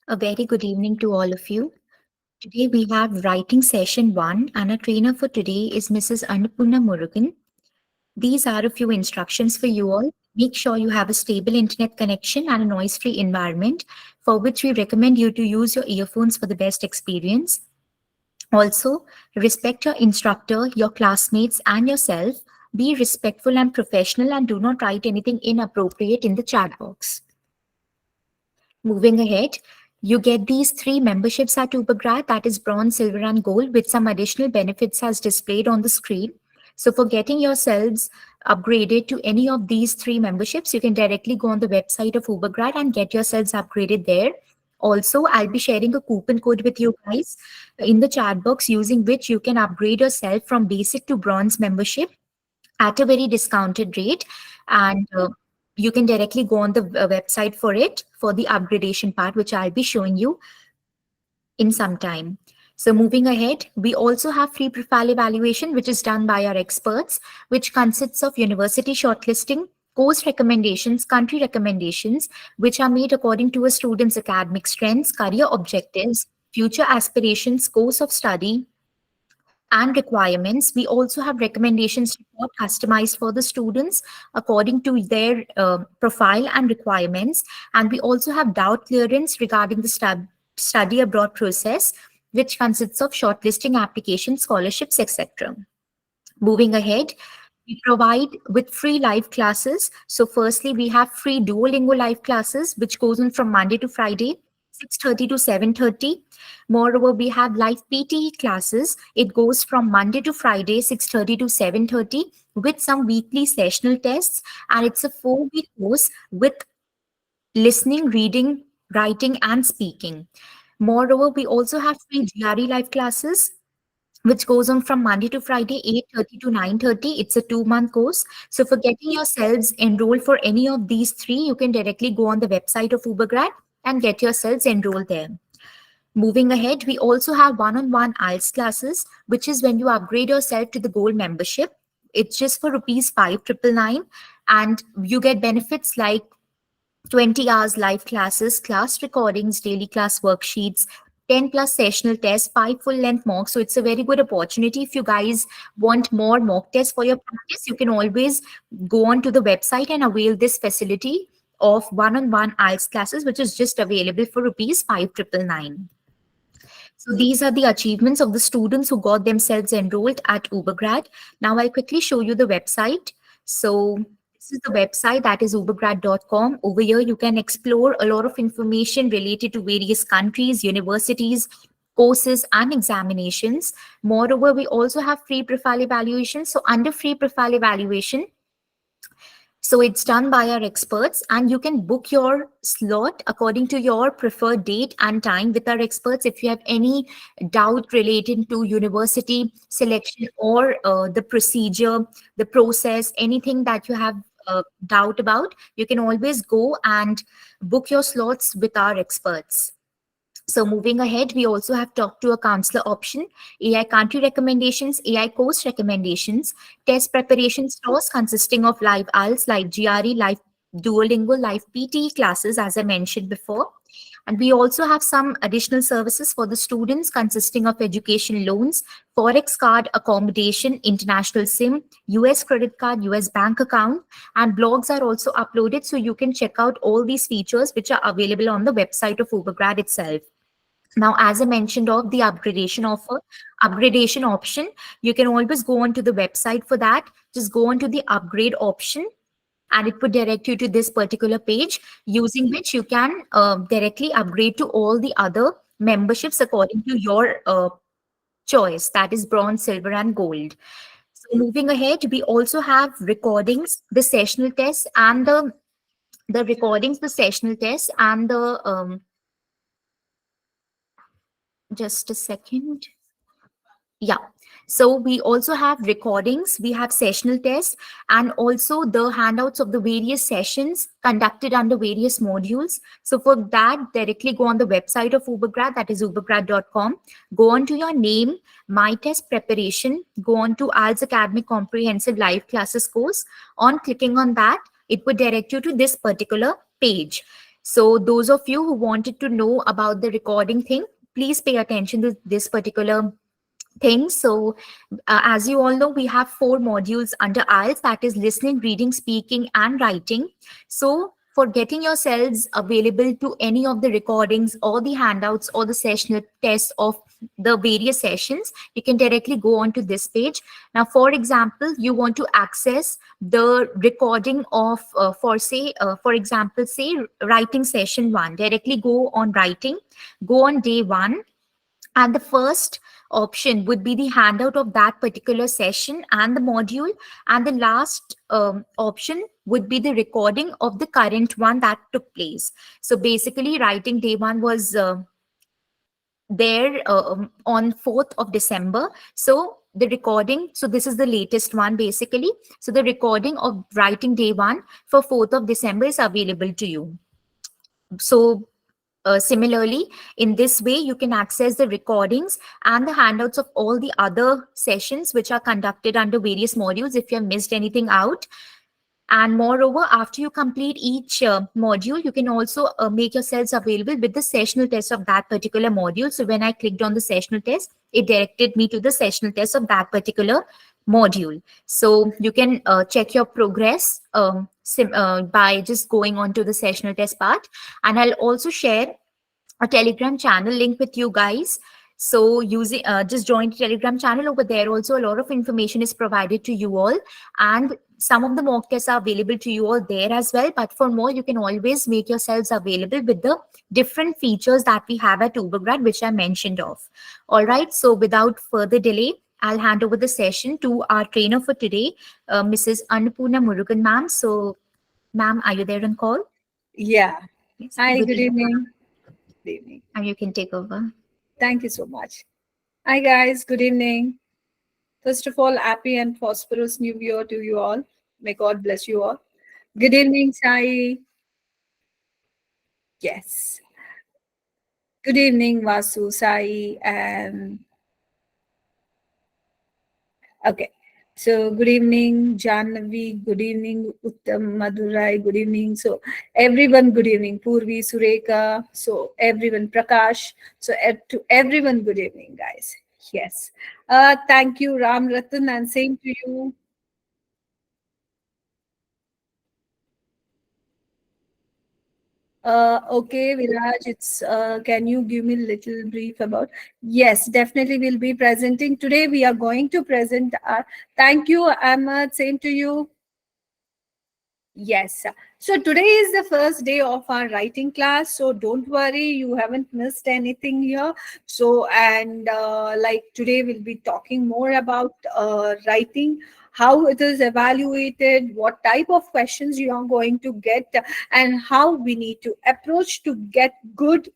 A very good evening to all of you. Today we have writing session 1 and our trainer for today is Mrs. Annapurna Murugan. These are a few instructions for you all. Make sure you have a stable internet connection and a noise-free environment for which we recommend you to use your earphones for the best experience. Also, respect your instructor, your classmates and yourself. Be respectful and professional and do not write anything inappropriate in the chat box. Moving ahead, you get these 3 memberships at Ubergrad, that is bronze, silver, and gold, with some additional benefits as displayed on the screen. So for getting yourselves upgraded to any of these 3 memberships, you can directly go on the website of Ubergrad and get yourselves upgraded there. Also, I'll be sharing a coupon code with you guys in the chat box using which you can upgrade yourself from basic to bronze membership at a very discounted rate. And you can directly go on the website for it for the upgradation part, which I'll be showing you in some time. So moving ahead, we also have free profile evaluation, which is done by our experts, which consists of university shortlisting, course recommendations, country recommendations, which are made according to a student's academic strengths, career objectives, future aspirations, course of study, and requirements. We also have recommendations report customized for the students according to their profile and requirements. And we also have doubt clearance regarding the study abroad process, which consists of shortlisting applications, scholarships, etc. Moving ahead, we provide with free live classes. So firstly, we have free Duolingo live classes, which goes on from Monday to Friday, 6:30 to 7:30. Moreover, we have live PTE classes. It goes from Monday to Friday, 6:30 to 7:30, with some weekly sessional tests. And it's a 4-week course with listening, reading, writing, and speaking. Moreover, we also have free GRE live classes, which goes on from Monday to Friday, 8:30 to 9:30. It's a 2-month course. So for getting yourselves enrolled for any of these 3, you can directly go on the website of Ubergrad and get yourselves enrolled there. Moving ahead, we also have one-on-one IELTS classes, which is when you upgrade yourself to the gold membership. It's just for rupees 5,999, and you get benefits like 20 hours live classes, class recordings, daily class worksheets, 10 plus sessional tests, 5 full length mocks. So it's a very good opportunity. If you guys want more mock tests for your practice, you can always go on to the website and avail this facility of one-on-one IELTS classes, which is just available for rupees 5,999. So these are the achievements of the students who got themselves enrolled at Ubergrad. Now I'll quickly show you the website. So this is the website, that is ubergrad.com. Over here, you can explore a lot of information related to various countries, universities, courses, and examinations. Moreover, we also have free profile evaluation. So under free profile evaluation, so it's done by our experts, and you can book your slot according to your preferred date and time with our experts. If you have any doubt related to university selection or the procedure, the process, anything that you have doubt about, you can always go and book your slots with our experts. So moving ahead, we also have talk to a counselor option, AI country recommendations, AI course recommendations, test preparation stores consisting of live IELTS, live GRE, live Duolingo, live PTE classes, as I mentioned before. And we also have some additional services for the students consisting of education loans, Forex card, accommodation, international SIM, US credit card, US bank account, and blogs are also uploaded. So you can check out all these features which are available on the website of Ubergrad itself. Now, as I mentioned of the upgradation option, you can always go onto the website for that. Just go onto the upgrade option and it would direct you to this particular page, using which you can directly upgrade to all the other memberships according to your choice, that is bronze, silver, and gold. So moving ahead, we also have recordings, the sessional tests, and the recordings, the sessional tests, and the just a second. Yeah. So we also have recordings, we have sessional tests, and also the handouts of the various sessions conducted under various modules. So for that, directly go on the website of Ubergrad, that is ubergrad.com. Go on to your name, My Test Preparation, go on to IELTS Academic Comprehensive Live Classes course. On clicking on that, it would direct you to this particular page. So those of you who wanted to know about the recording thing, please pay attention to this particular thing. So, as you all know, we have four modules under IELTS, that is listening, reading, speaking, and writing. So, for getting yourselves available to any of the recordings or the handouts or the sessional tests of the various sessions, you can directly go onto this page. Now, for example, you want to access the recording of, for example, say writing session one. Directly go on writing, go on day one, and the first option would be the handout of that particular session and the module. And the last option would be the recording of the current one that took place. So basically, writing day one was there on 4th of December. So the recording, so this is the latest one basically. So the recording of writing day one for 4th of December is available to you. So similarly, in this way, you can access the recordings and the handouts of all the other sessions which are conducted under various modules if you have missed anything out. And moreover, after you complete each module, you can also make yourselves available with the sessional test of that particular module. So when I clicked on the sessional test, it directed me to the sessional test of that particular module. So you can check your progress by just going on to the sessional test part. And I'll also share a Telegram channel link with you guys. So using just join the Telegram channel. Over there also a lot of information is provided to you all, and some of the mock tests are available to you all there as well. But for more, you can always make yourselves available with the different features that we have at Ubergrad, which I mentioned of. All right, so without further delay, I'll hand over the session to our trainer for today, Mrs. Annapurna Murugan ma'am. So ma'am, are you there on call? Yeah. Yes. Hi, Good good evening. evening. Good evening. And you can take over. Thank you so much. Hi, guys. Good evening. First of all, happy and prosperous new year to you all. May God bless you all. Good evening, Sai. Yes. Good evening, Vasu, Sai, and okay. So, good evening, Janvi. Good evening, Uttam, Madurai. Good evening. So, everyone, good evening. Purvi, Sureka. So, everyone, Prakash. So, to everyone, good evening, guys. Yes. Thank you, Ram Ratan, and same to you. Okay, Viraj, it's can you give me a little brief about? Yes, definitely we'll be presenting today. We are going to present our. Thank you, Ahmad. Same to you. Yes. So today is the first day of our writing class. So don't worry, you haven't missed anything here. So, and like today we'll be talking more about writing, how it is evaluated, what type of questions you are going to get, and how we need to approach to get good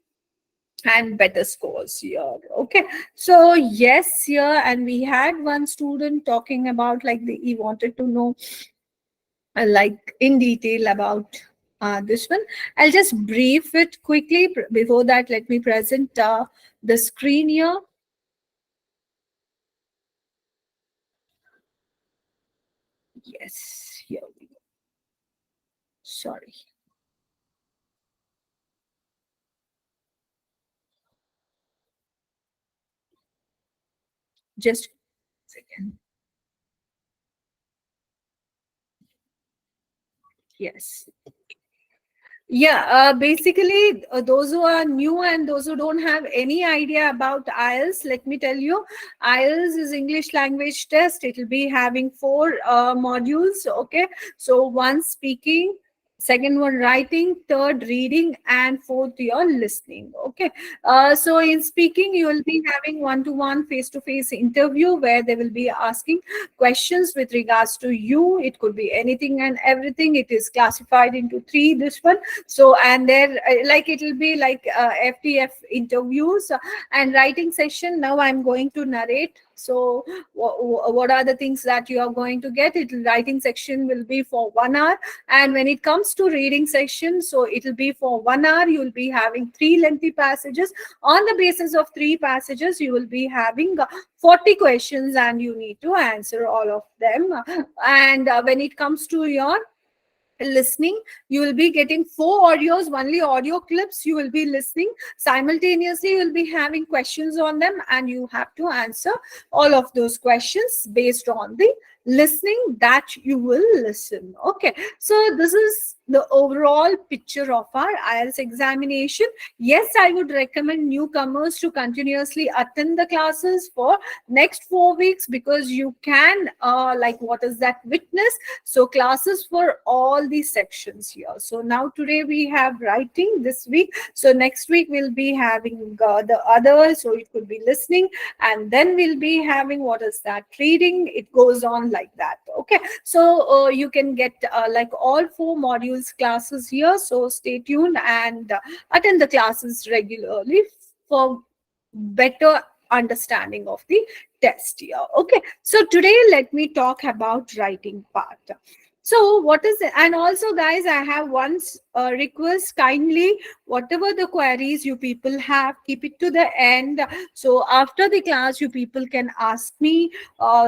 and better scores here. Okay, so yes, here, and we had one student talking about like he wanted to know like in detail about this one. I'll just brief it quickly. Before that, let me present the screen here. Yes, here we go. Sorry. Just a second. Yes. Yeah, basically, those who are new and those who don't have any idea about IELTS, let me tell you, IELTS is English language test. It will be having four modules. Okay, so one speaking, second one writing, third reading, and fourth your listening. Okay, so in speaking, you will be having one-to-one, face-to-face interview where they will be asking questions with regards to you. It could be anything and everything. It is classified into three. This one. So and there like it will be like FTF interviews and writing session. Now I'm going to narrate. So what are the things that you are going to get? It writing section will be for 1 hour, and when it comes to reading section, so it will be for 1 hour. You will be having three lengthy passages. On the basis of three passages, you will be having 40 questions, and you need to answer all of them. And when it comes to your listening. You will be getting 4 audios, only audio clips. You will be listening simultaneously. You will be having questions on them, and you have to answer all of those questions based on the listening that you will listen. Okay, so this is the overall picture of our IELTS examination. Yes, I would recommend newcomers to continuously attend the classes for next 4 weeks, because you can like, what is that, witness so classes for all these sections here. So now today we have writing this week. So next week we'll be having the other. So it could be listening, and then we'll be having, what is that, reading. It goes on like that. Okay. So you can get like all 4 modules classes here. So stay tuned and attend the classes regularly for better understanding of the test here. Okay, so today let me talk about writing part. So what is it? And also, guys, I have one request. Kindly, whatever the queries you people have, keep it to the end. So after the class, you people can ask me.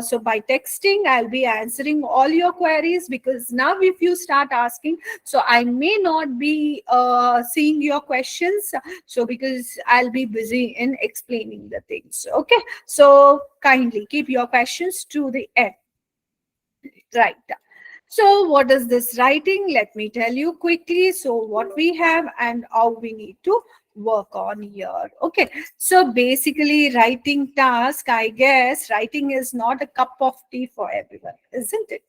So by texting, I'll be answering all your queries, because now if you start asking, so I may not be seeing your questions. So because I'll be busy in explaining the things. Okay, so kindly keep your questions to the end. Right. So what is this writing? Let me tell you quickly. So what we have and how we need to work on here. Okay. So basically, writing task, I guess writing is not a cup of tea for everyone, isn't it?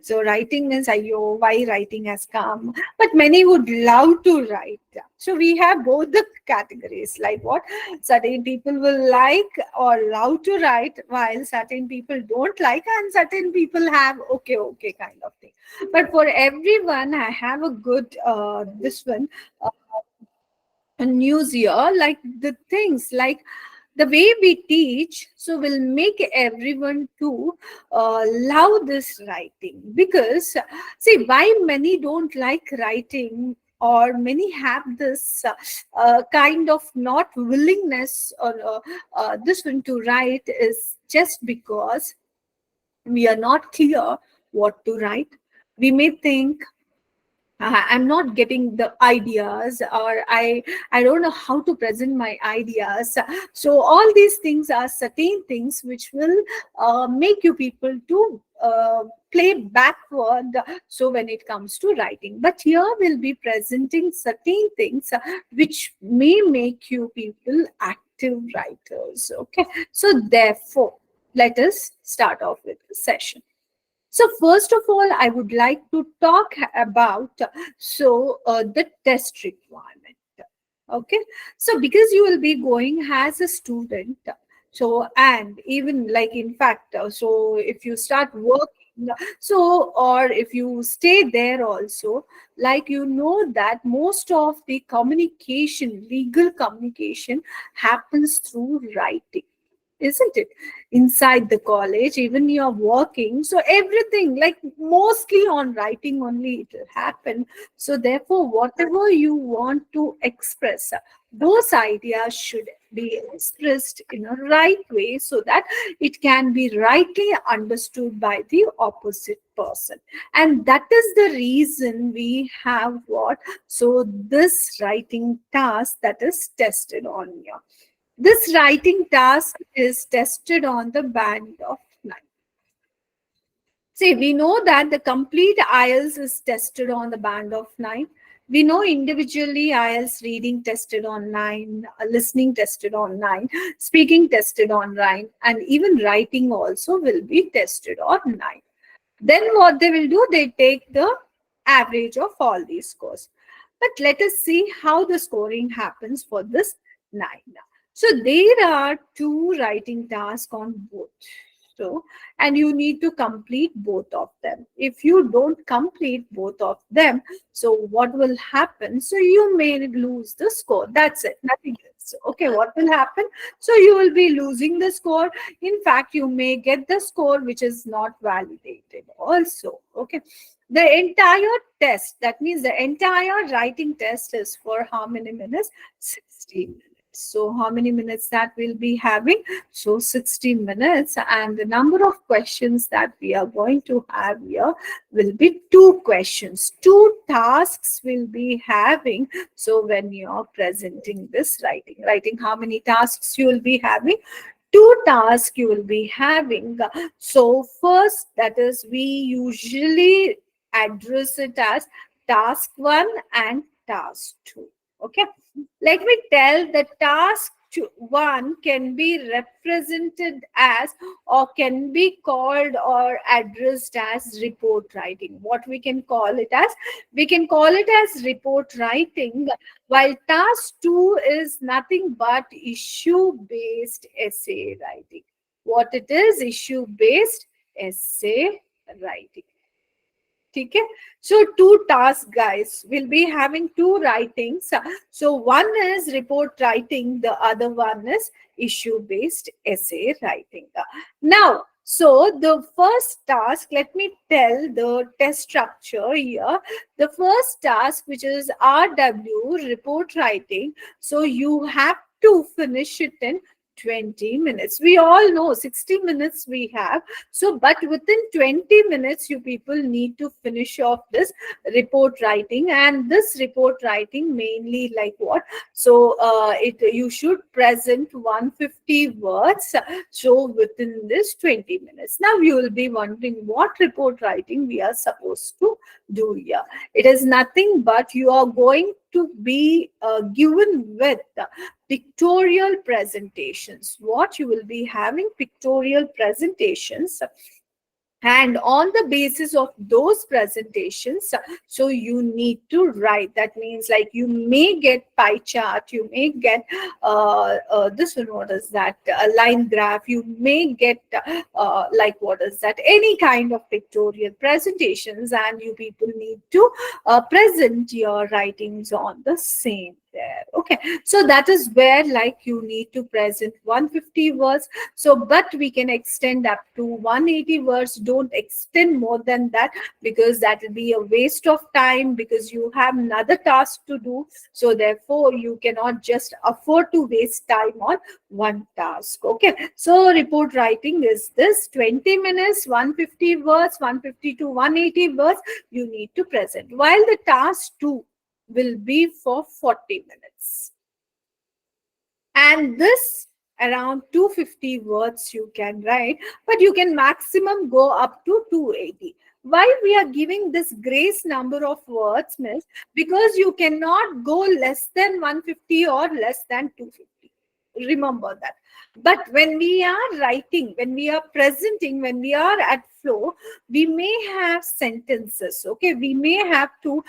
So writing means, why writing has come. But many would love to write. So we have both the categories, like what certain people will like or love to write, while certain people don't like, and certain people have okay kind of thing. But for everyone, I have a good this one uh, news here, like the things like the way we teach, so will make everyone to love this writing. Because see, why many don't like writing, or many have this kind of not willingness, or this one to write, is just because we are not clear what to write. We may think, I'm not getting the ideas, or I don't know how to present my ideas. So all these things are certain things which will make you people to play backward. So when it comes to writing, but here we'll be presenting certain things which may make you people active writers. Okay, so therefore let us start off with the session. So first of all, I would like to talk about the test requirement. Okay, so because you will be going as a student, so and even like in fact, so if you start working, so or if you stay there also, like that most of the communication, legal communication, happens through writing, isn't it? Inside the college, even you're working, so everything like mostly on writing only it will happen. So therefore, whatever you want to express, those ideas should be expressed in a right way, so that it can be rightly understood by the opposite person. And that is the reason we have what, so this writing task that is tested on you. This writing task is tested on the band of 9. See, we know that the complete IELTS is tested on the band of 9. We know individually IELTS reading tested on 9, listening tested on 9, speaking tested on 9, and even writing also will be tested on 9. Then what they will do, they take the average of all these scores. But let us see how the scoring happens for this 9. So there are 2 writing tasks on both. So, and you need to complete both of them. If you don't complete both of them, so what will happen? So you may lose the score. That's it, nothing else. Okay, what will happen? So you will be losing the score. In fact, you may get the score which is not validated also. Okay, the entire test, that means the entire writing test is for how many minutes? 60 minutes. So how many minutes that we'll be having? So 60 minutes, and the number of questions that we are going to have here will be 2 questions. 2 tasks will be having. So when you are presenting this writing, how many tasks you will be having? 2 tasks you will be having. So first, that is, we usually address it as task 1 and task 2. Okay, let me tell, the task 1 can be represented as, or can be called or addressed as, report writing. What we can call it as? We can call it as report writing, while task 2 is nothing but issue based essay writing. What it is? Issue based essay writing. Okay, so 2 tasks, guys. We'll be having 2 writings. So one is report writing, the other one is issue based essay writing. Now, so the first task, let me tell the test structure here. The first task, which is RW, report writing, so you have to finish it in 20 minutes. We all know 60 minutes we have. So, but within 20 minutes, you people need to finish off this report writing. And this report writing mainly like what? So, you should present 150 words. So, within this 20 minutes. Now, you will be wondering what report writing we are supposed to do here. It is nothing but you are going to be given with pictorial presentations. What you will be having? Pictorial presentations, and on the basis of those presentations, so you need to write. That means, like, you may get pie chart, you may get this one, what is that, a line graph, you may get like, what is that, any kind of pictorial presentations, and you people need to present your writings on the same there. Okay, so that is where, like, you need to present 150 words. So, but we can extend up to 180 words. Don't extend more than that, because that will be a waste of time, because you have another task to do. So therefore, you cannot just afford to waste time on one task. Okay, so report writing is this: 20 minutes, 150 words, 150 to 180 words you need to present, while the task 2 will be for 40 minutes. And this, around 250 words you can write, but you can maximum go up to 280. Why we are giving this grace number of words, miss? Because you cannot go less than 150 or less than 250. Remember that. But when we are writing, when we are presenting, when we are at flow, we may have sentences. Okay, we have to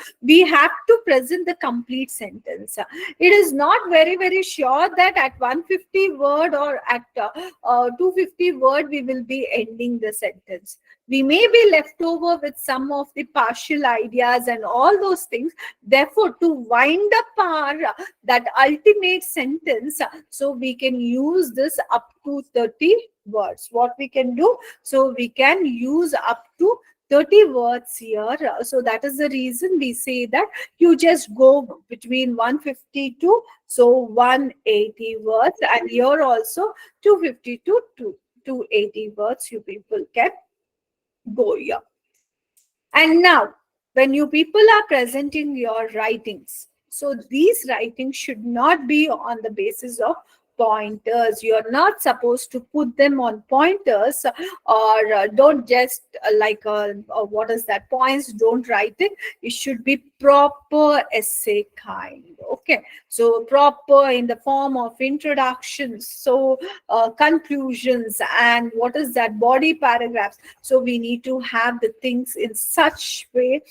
present the complete sentence. It is not very, very sure that at 150 word or at 250 word we will be ending the sentence. We may be left over with some of the partial ideas and all those things. Therefore, to wind up our that ultimate sentence, so we can use this up to 30 words. What we can do? So we can use up to 30 words here. So that is the reason we say that you just go between 150 to 180 words, and here also 250 to 280 words you people can go here. And now, when you people are presenting your writings, so these writings should not be on the basis of pointers. You're not supposed to put them on pointers, or don't just what is that, points, don't write it. It should be proper essay kind. Okay, so proper in the form of introductions, so conclusions, and what is that, body paragraphs. So we need to have the things in such way,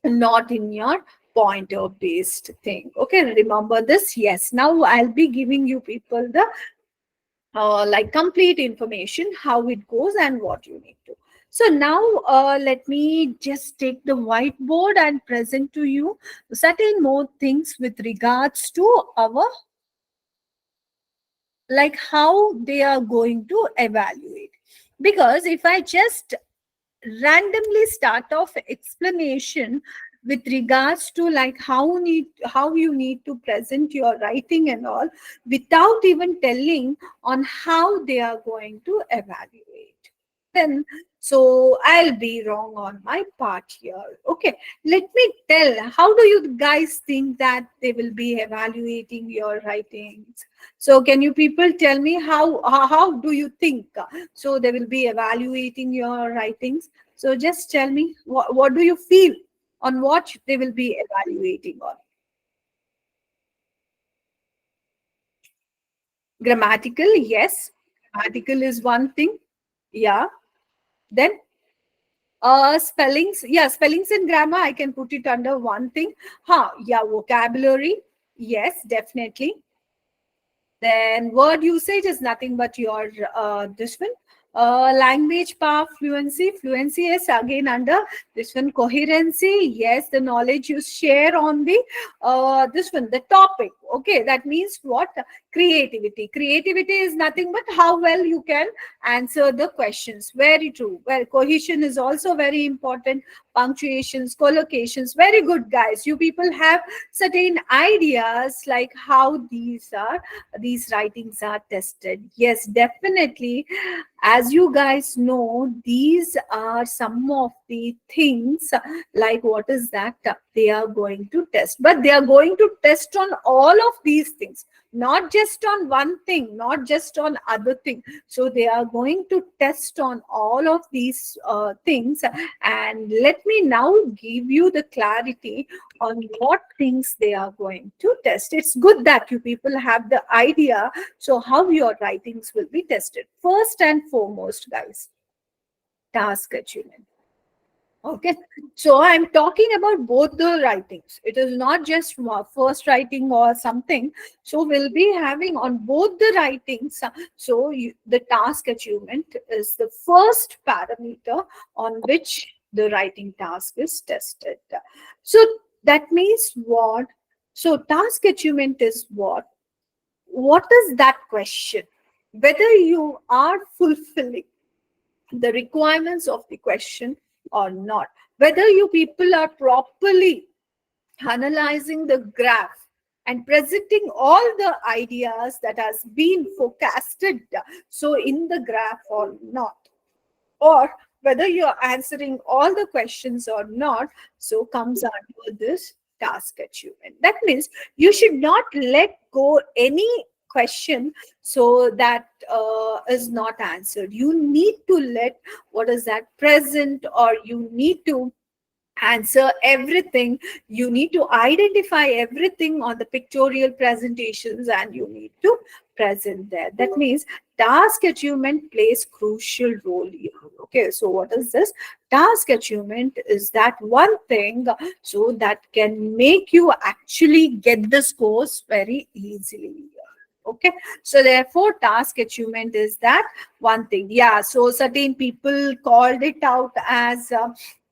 not in your pointer based thing. Okay, remember this. Yes, now I'll be giving you people the like complete information, how it goes and what you need to. So now let me just take the whiteboard and present to you certain more things with regards to our, like, how they are going to evaluate. Because if I just randomly start off explanation with regards to like how you need to present your writing and all, without even telling on how they are going to evaluate. Then, so I'll be wrong on my part here. Okay, let me tell, how do you guys think that they will be evaluating your writings? So can you people tell me how do you think so they will be evaluating your writings? So just tell me, what do you feel on what they will be evaluating on? Grammatical, yes. Grammatical is one thing. Yeah. Then spellings, yeah, spellings and grammar, I can put it under one thing. Yeah, vocabulary, yes, definitely. Then word usage is nothing but your this one. Language power, fluency. Fluency is again under this one. Coherency, yes, the knowledge you share on the this one, the topic. Okay, that means what? Creativity. Creativity is nothing but how well you can answer the questions. Very true. Well, cohesion is also very important. Punctuations, collocations, very good, guys. You people have certain ideas like how these writings are tested. Yes, definitely. As you guys know, these are some of the things like what is that they are going to test, but they are going to test on all of these things, not just on one thing, not just on other thing. So they are going to test on all of these things. And let me now give you the clarity on what things they are going to test. It's good that you people have the idea. So how your writings will be tested. First and foremost, guys, task achievement. Okay, so I'm talking about both the writings. It is not just first writing or something. So we'll be having on both the writings. So the task achievement is the first parameter on which the writing task is tested. So that means what? So task achievement is what? What is that question? Whether you are fulfilling the requirements of the question or not, whether you people are properly analyzing the graph and presenting all the ideas that has been forecasted so in the graph or not, or whether you're answering all the questions or not, so comes under this task achievement. That means you should not let go any question so that is not answered. You need to let what is that present, or you need to answer everything. You need to identify everything on the pictorial presentations and you need to present there. That means task achievement plays crucial role here. Okay, so what is this? Task achievement is that one thing so that can make you actually get the scores very easily. Okay, so therefore task achievement is that one thing. Yeah, so certain people called it out as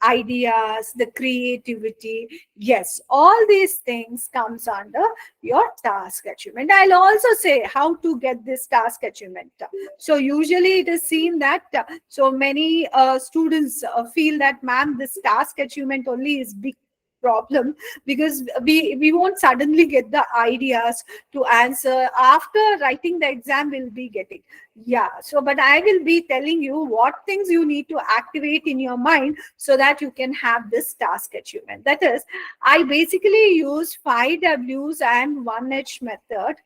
ideas, the creativity. Yes, all these things comes under your task achievement. I'll also say how to get this task achievement. So usually it is seen that so many students feel that, ma'am, this task achievement only is big problem, because we won't suddenly get the ideas to answer. After writing the exam we'll be getting. Yeah, so but I will be telling you what things you need to activate in your mind so that you can have this task achievement. That is, I basically use 5 Ws and 1H method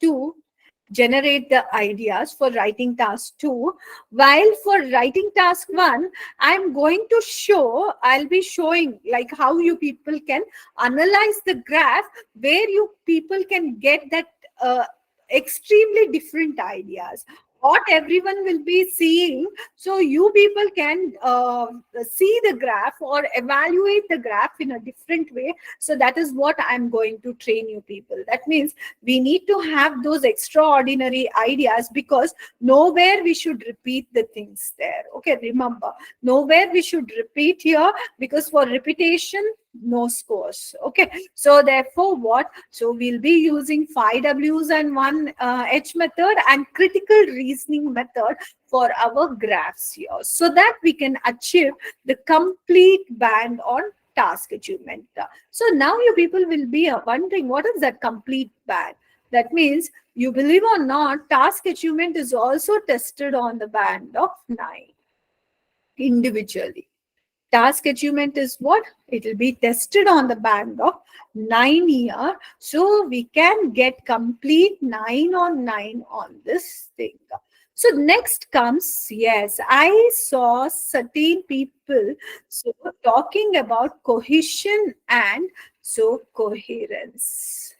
to generate the ideas for writing task 2, while for writing task 1 I'll be showing like how you people can analyze the graph, where you people can get that extremely different ideas, what everyone will be seeing. So you people can see the graph or evaluate the graph in a different way. So that is what I'm going to train you people. That means we need to have those extraordinary ideas, because nowhere we should repeat the things there. Okay, remember, nowhere we should repeat here, because for repetition no scores. Okay, so therefore what? So we'll be using 5 Ws and 1H method and critical reasoning method for our graphs here, so that we can achieve the complete band on task achievement. So now you people will be wondering, what is that complete band? That means, you believe or not, task achievement is also tested on the band of 9 individually. Task achievement is what? It will be tested on the band of 9 year. So we can get complete 9 on 9 on this thing. So next comes, yes, I saw certain people so talking about cohesion and so coherence.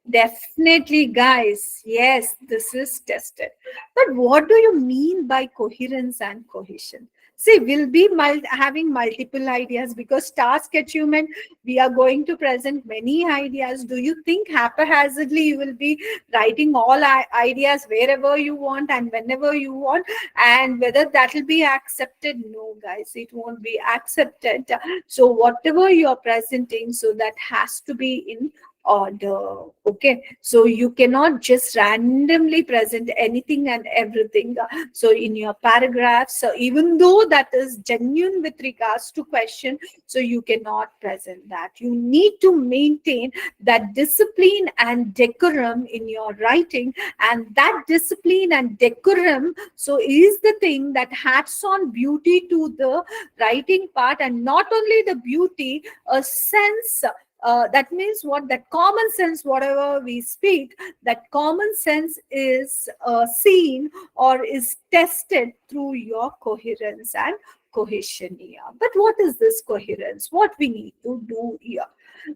Definitely, guys. Yes, this is tested. But what do you mean by coherence and cohesion? See, we'll be having multiple ideas, because task achievement, we are going to present many ideas. Do you think haphazardly you will be writing all ideas wherever you want and whenever you want? And whether that will be accepted? No, guys, it won't be accepted. So whatever you are presenting, so that has to be in order. Okay, so you cannot just randomly present anything and everything. So in your paragraphs, so even though that is genuine with regards to question, so you cannot present that. You need to maintain that discipline and decorum in your writing, and that discipline and decorum so is the thing that adds on beauty to the writing part. And not only the beauty, a sense, that means what? That common sense, whatever we speak, that common sense is seen or is tested through your coherence and cohesion here. But what is this coherence? What we need to do here?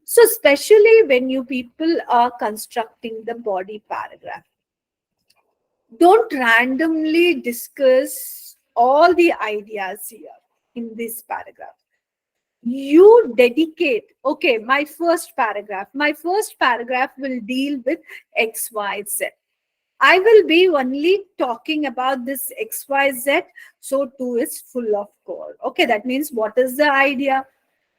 So especially when you people are constructing the body paragraph, don't randomly discuss all the ideas here in this paragraph. You dedicate, okay, my first paragraph will deal with XYZ. I will be only talking about this XYZ, so 2 is full of core. Okay, that means, what is the idea?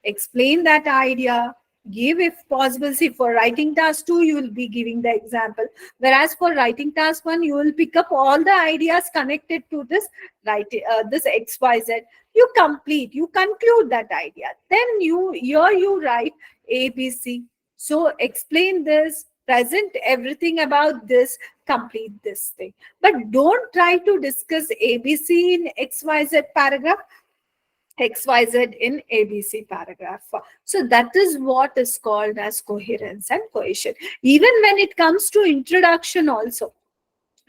Explain that idea. Give, if possible. See, for writing task 2, you will be giving the example, whereas for writing task 1, you will pick up all the ideas connected to this this XYZ. You complete, you conclude that idea, then you write ABC. So explain this, present everything about this, complete this thing. But don't try to discuss ABC in XYZ paragraph, XYZ in ABC paragraph. So that is what is called as coherence and cohesion. Even when it comes to introduction also,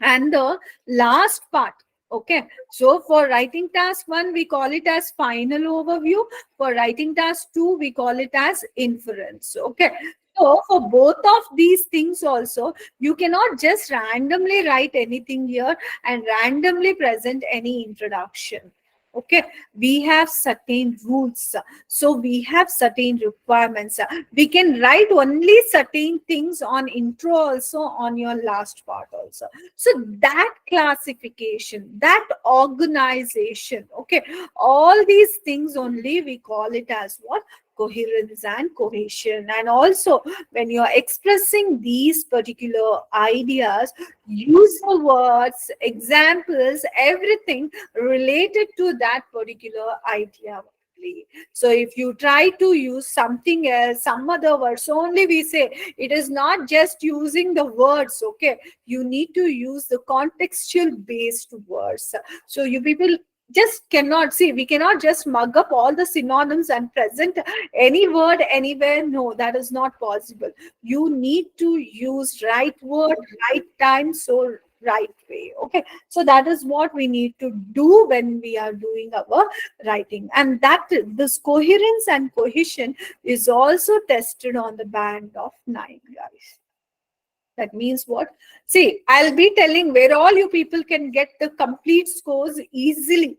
and the last part. Okay, so for writing task 1, we call it as final overview. For writing task 2, we call it as inference. Okay, so for both of these things also, you cannot just randomly write anything here and randomly present any introduction. Okay, we have certain rules, so we have certain requirements. We can write only certain things on intro also, on your last part also. So that classification, that organization, okay, all these things only we call it as what? Coherence and cohesion. And also, when you're expressing these particular ideas, use the words, examples, everything related to that particular idea only. So if you try to use something else, some other words only, we say it is not just using the words. Okay, you need to use the contextual based words. So you people just cannot, see, we cannot just mug up all the synonyms and present any word anywhere. No, that is not possible. You need to use right word, right time, so right way. Okay, so that is what we need to do when we are doing our writing. And that this coherence and cohesion is also tested on the band of 9, guys. That means what? See, I'll be telling where all you people can get the complete scores easily.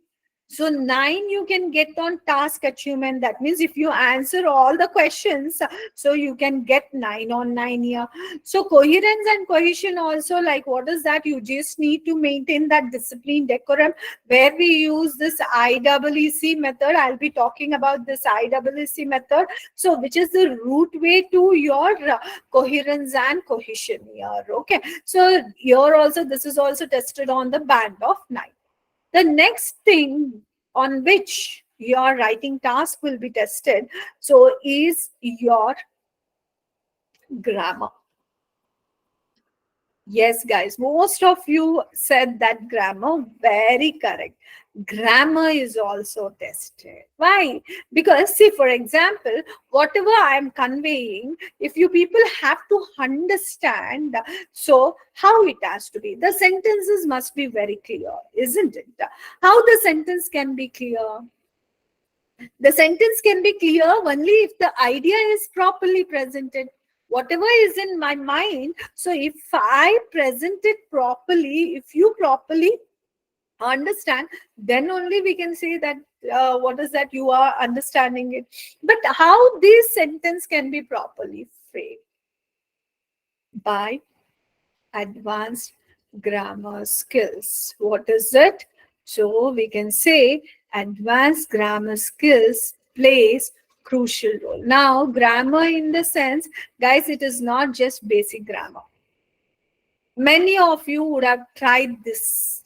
So 9 you can get on task achievement. That means if you answer all the questions, so you can get 9 on 9 here. So coherence and cohesion also, like what is that? You just need to maintain that discipline, decorum, where we use this IEEC method. I'll be talking about this IEEC method. So which is the root way to your coherence and cohesion here. Okay, so here also, this is also tested on the band of 9. The next thing on which your writing task will be tested, so is your grammar. Yes, guys, most of you said that grammar, very correct. Grammar is also tested. Why? Because, see, for example, whatever I am conveying, if you people have to understand, so how it has to be. The sentences must be very clear, isn't it? How the sentence can be clear? The sentence can be clear only if the idea is properly presented. Whatever is in my mind, so if I present it properly, if you properly understand, then only we can say that what is that you are understanding it. But how this sentence can be properly framed? By advanced grammar skills. What is it? So we can say advanced grammar skills plays crucial role. Now, grammar in the sense, guys, it is not just basic grammar. Many of you would have tried this,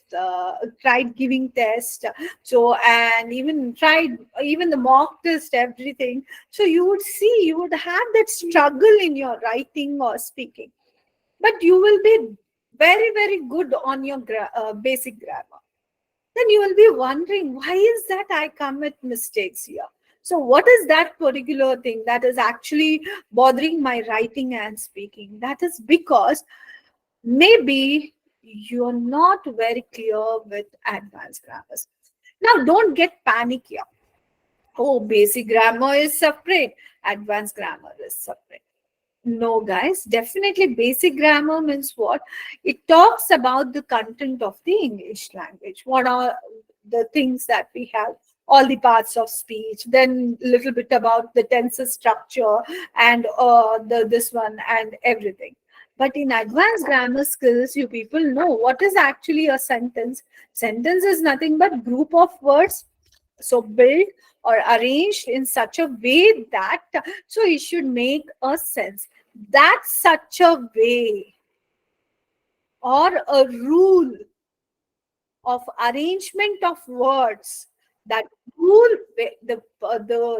tried giving test, so, and even tried even the mock test, everything. So you would see, you would have that struggle in your writing or speaking, but you will be very, very good on your basic grammar. Then you will be wondering, why is that I commit mistakes here? So what is that particular thing that is actually bothering my writing and speaking? That is because maybe you're not very clear with advanced grammars. Now, don't get panic here. Oh, basic grammar is separate, advanced grammar is separate. No, guys, definitely basic grammar means what? It talks about the content of the English language. What are the things that we have? All the parts of speech, then a little bit about the tenses structure and the this one and everything. But in advanced grammar skills, you people know what is actually a sentence. Sentence is nothing but group of words, so built or arranged in such a way that so it should make a sense. That's such a way or a rule of arrangement of words, that rule the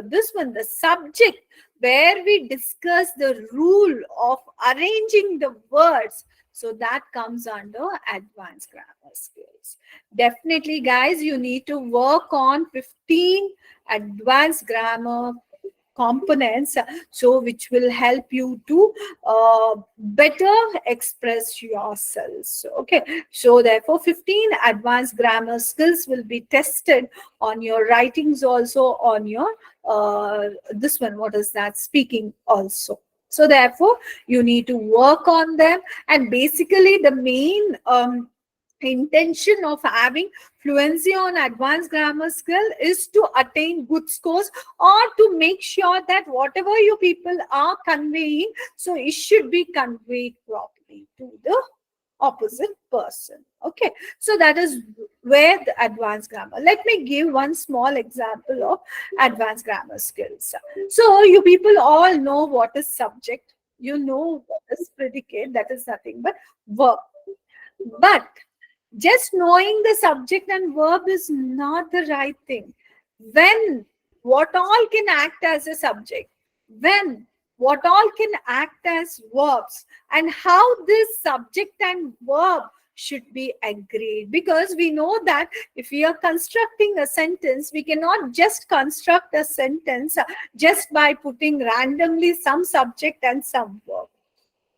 this one, the subject where we discuss the rule of arranging the words, so that comes under advanced grammar skills. Definitely, guys, you need to work on 15 advanced grammar components, so which will help you to better express yourselves. Okay, so therefore 15 advanced grammar skills will be tested on your writings, also on your this one, what is that, speaking also. So therefore you need to work on them, and basically the main intention of having fluency on advanced grammar skill is to attain good scores, or to make sure that whatever you people are conveying, so it should be conveyed properly to the opposite person. Okay, so that is where the advanced grammar. Let me give one small example of advanced grammar skills. So you people all know what is subject, you know what is predicate, that is nothing but verb. But just knowing the subject and verb is not the right thing. When what all can act as a subject, when what all can act as verbs, and how this subject and verb should be agreed. Because we know that if we are constructing a sentence, we cannot just construct a sentence just by putting randomly some subject and some verb.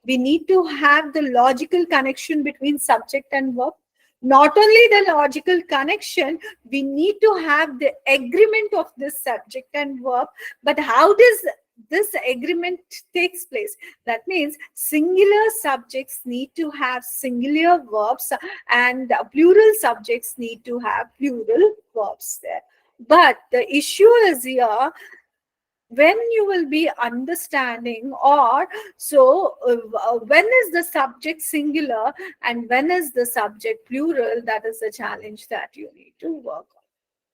We need to have the logical connection between subject and verb. Not only the logical connection, we need to have the agreement of this subject and verb. But how does this agreement takes place? That means singular subjects need to have singular verbs, and plural subjects need to have plural verbs there. But the issue is here, when you will be understanding, or so when is the subject singular and when is the subject plural, that is the challenge that you need to work on.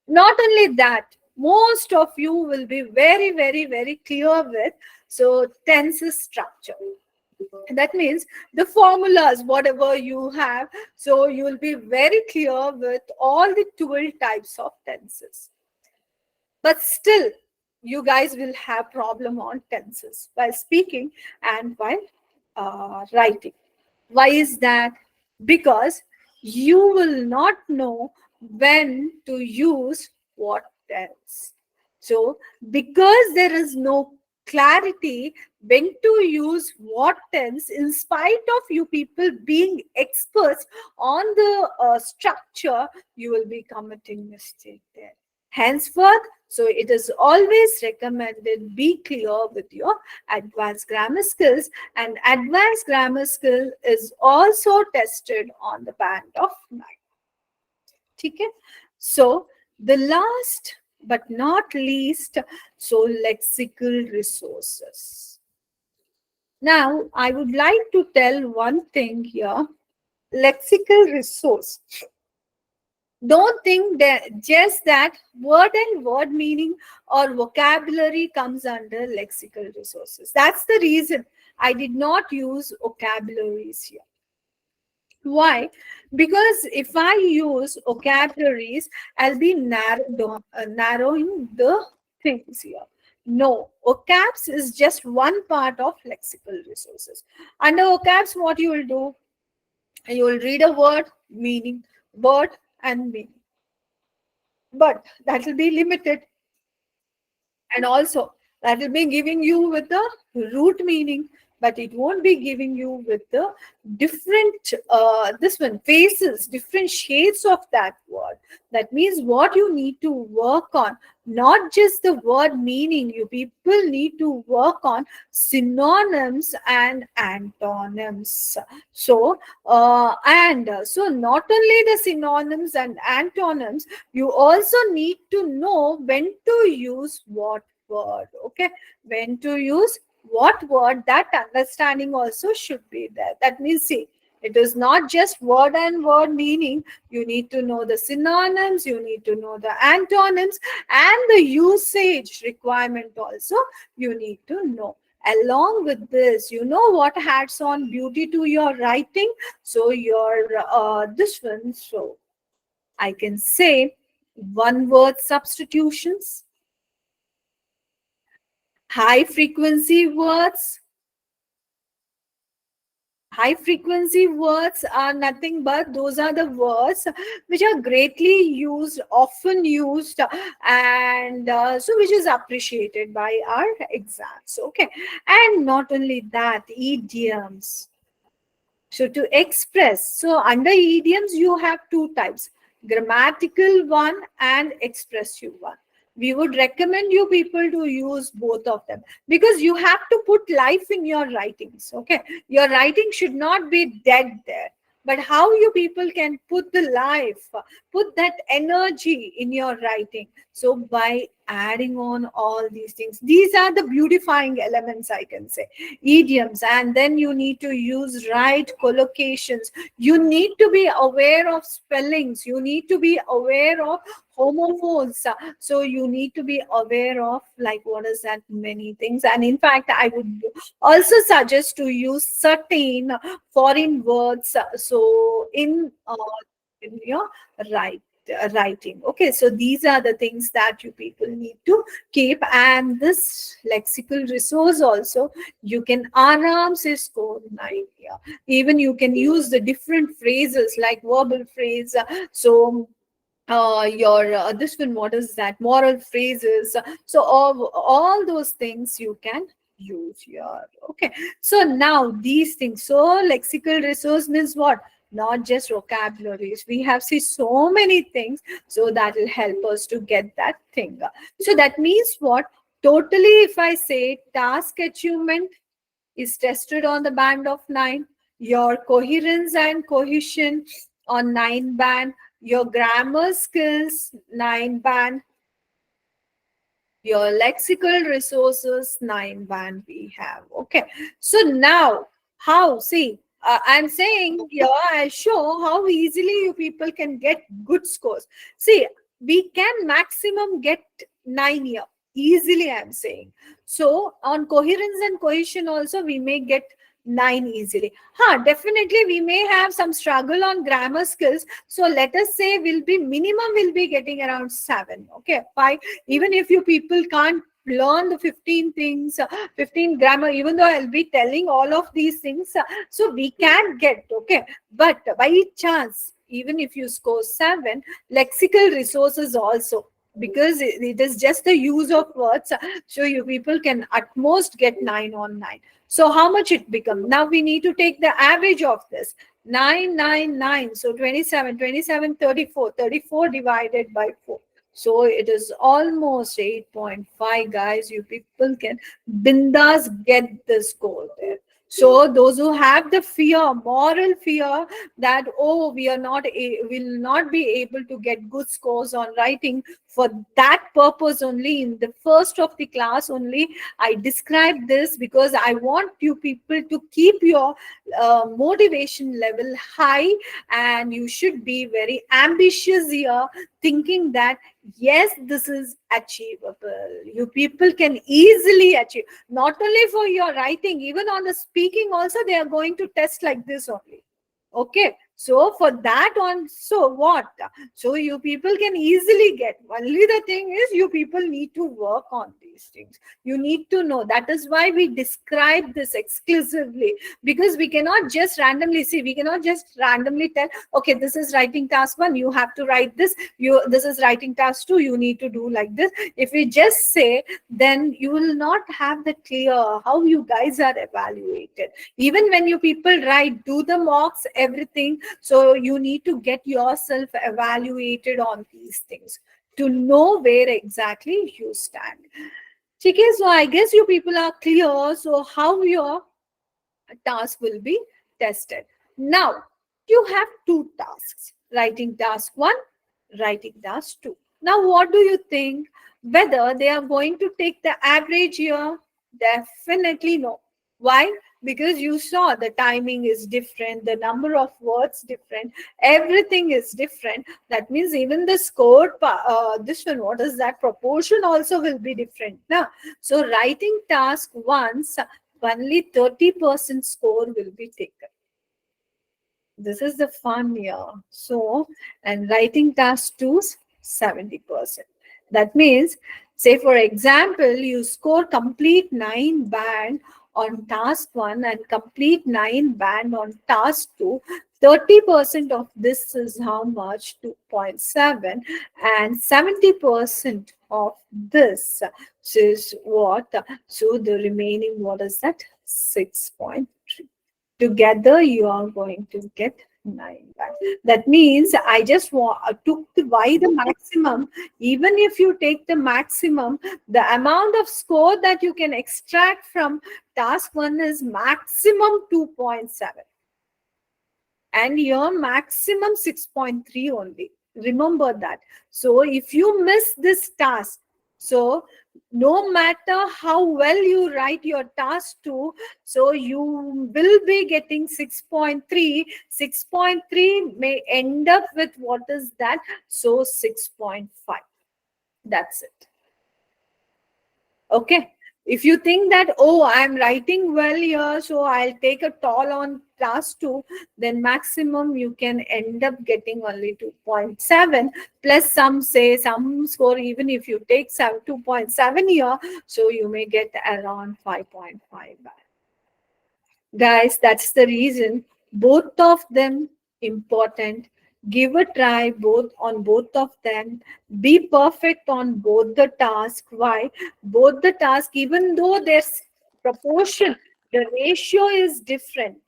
Not only that, most of you will be very, very, very clear with so tenses structure. That means the formulas, whatever you have, so you will be very clear with all the 12 types of tenses. but still you guys will have problem on tenses while speaking and while writing. Why is that? Because you will not know when to use what tense. So because there is no clarity when to use what tense, in spite of you people being experts on the structure, you will be committing mistake there. Henceforth, so it is always recommended be clear with your advanced grammar skills, and advanced grammar skill is also tested on the band of 9. Okay? So the last but not least, so lexical resources. Now I would like to tell one thing here. Lexical resource, don't think that just that word and word meaning or vocabulary comes under lexical resources. That's the reason I did not use vocabularies here. Why? Because if I use vocabularies, I'll be narrowing the things here. No, vocabs is just one part of lexical resources. Under vocabs, what you will do? You will read a word and meaning, but that will be limited, and also that will be giving you with the root meaning, but it won't be giving you with the different this one faces, different shades of that word. That means what you need to work on, not just the word meaning, you people need to work on synonyms and antonyms. So so not only the synonyms and antonyms, you also need to know when to use what word. Okay, when to use what word, that understanding also should be there. That means, see, it is not just word and word meaning. You need to know the synonyms, you need to know the antonyms, and the usage requirement also you need to know. Along with this, you know what adds on beauty to your writing? So your this one, so I can say one word substitutions, high frequency words. High frequency words are nothing but those are the words which are greatly used, often used, and so which is appreciated by our exams. Okay, and not only that, idioms. So to express, so under idioms, you have two types, grammatical one and expressive one. We would recommend you people to use both of them, because you have to put life in your writings. Okay, your writing should not be dead there, but how you people can put the life, put that energy in your writing. So by adding on all these things, these are the beautifying elements, I can say. Idioms, and then you need to use right collocations, you need to be aware of spellings, you need to be aware of homophones, so you need to be aware of, like, what is that, many things. And in fact, I would also suggest to use certain foreign words, so in your right writing. Okay, so these are the things that you people need to keep. And this lexical resource also, you can aram se score 9 here. Even you can use the different phrases like verbal phrase, so your this one, what is that, moral phrases, so all those things you can use here. Okay, so now these things, so lexical resource means what, not just vocabularies, we have seen so many things, so that will help us to get that thing. So that means what, totally if I say, task achievement is tested on the band of 9, your coherence and cohesion on 9 band, your grammar skills 9 band, your lexical resources 9 band we have. Okay, so now how, see, I'm saying here, I show how easily you people can get good scores. See, we can maximum get 9 here easily, I'm saying. So on coherence and cohesion also we may get 9 easily. Definitely we may have some struggle on grammar skills. So let us say will be getting around 7. Okay, 5. Even if you people can't learn the 15 things, 15 grammar, even though I'll be telling all of these things, so we can get, okay. But by chance, even if you score 7, lexical resources also, because it is just the use of words, so you people can at most get 9 on 9. So how much it become? Now we need to take the average of this. 9, 9, 9. So 27, 27, 34. 34 divided by 4. So it is almost 8.5, guys. You people can bindas get the score there. So those who have the fear, moral fear, that we are will not be able to get good scores on writing, for that purpose only, in the first of the class only, I describe this, because I want you people to keep your motivation level high, and you should be very ambitious here, thinking that yes, this is achievable. You people can easily achieve. Not only for your writing, even on the speaking also, they are going to test like this only. Okay, so for that on, so what? So you people can easily get. Only the thing is, you people need to work on these things. You need to know. That is why we describe this exclusively, because we cannot just randomly see. We cannot just randomly tell, okay, this is writing task 1. You have to write this. This is writing task 2. You need to do like this. If we just say, then you will not have the clear how you guys are evaluated. Even when you people write, do the mocks, everything, so you need to get yourself evaluated on these things to know where exactly you stand. Okay, so I guess you people are clear. So how your task will be tested. Now, you have two tasks: writing task 1, writing task 2. Now, what do you think? Whether they are going to take the average here? Definitely no. Why? Because you saw the timing is different, the number of words different, everything is different. That means even the score, this one, what is that proportion also will be different. Now, so writing task once, only 30% score will be taken. This is the fun year. So, and writing task 2, 70%. That means, say for example, you score complete 9 band on task 1 and complete 9 band on task 2. 30% of this is how much? 2.7, and 70% of this is what? So the remaining, what is that? 6.3. Together you are going to get 9 back. That means I just took the why the maximum. Even if you take the maximum, the amount of score that you can extract from task 1 is maximum 2.7, and your maximum 6.3 only. Remember that. So if you miss this task, so no matter how well you write your task 2, so you will be getting 6.3. 6.3 may end up with what is that? So 6.5. That's it. Okay. If you think that, I'm writing well here, so I'll take a toll on class 2, then maximum you can end up getting only 2.7, plus some score. Even if you take 2.7 here, so you may get around 5.5 back. Guys, that's the reason both of them important. Give a try both of them. Be perfect on both the task. Why? Both the task, even though there's proportion, the ratio is different,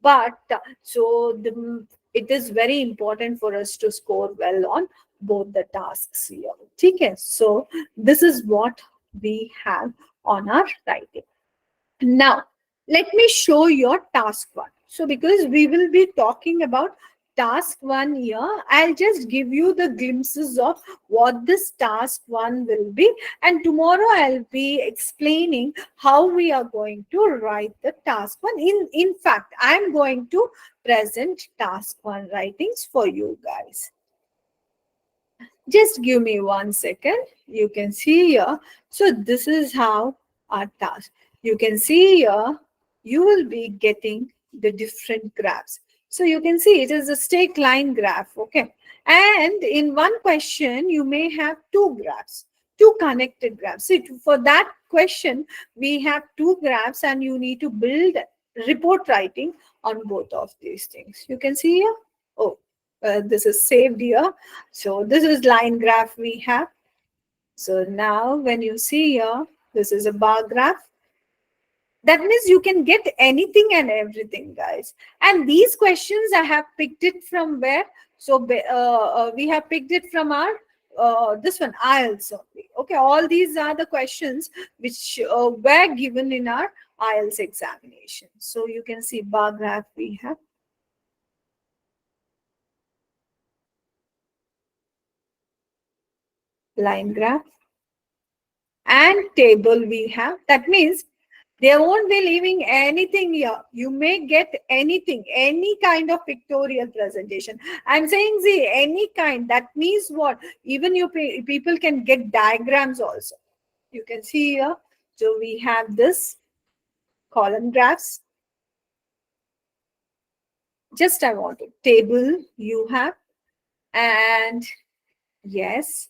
but it is very important for us to score well on both the tasks here. Okay, so this is what we have on our writing. Now, let me show your task 1. So, because we will be talking about task 1 here, I'll just give you the glimpses of what this task 1 will be. And tomorrow I'll be explaining how we are going to write the task 1. In fact, I'm going to present task 1 writings for you guys. Just give me 1 second. You can see here. So, this is how our task. You can see here. you will be getting the different graphs. So you can see it is a straight line graph, okay? And in one question, you may have two graphs, two connected graphs. See, for that question, we have two graphs and you need to build report writing on both of these things. You can see here. Oh, this is saved here. So this is line graph we have. So now when you see here, this is a bar graph. That means you can get anything and everything, guys. And these questions I have picked it from where? So we have picked it from our this one, IELTS only. Okay, all these are the questions which were given in our IELTS examination. So you can see bar graph we have, line graph, and table we have. That means they won't be leaving anything here. You may get anything, any kind of pictorial presentation. I'm saying, see, any kind. That means what? Even you people can get diagrams also. You can see here. So we have this column graphs. Just I want to table you have, and yes,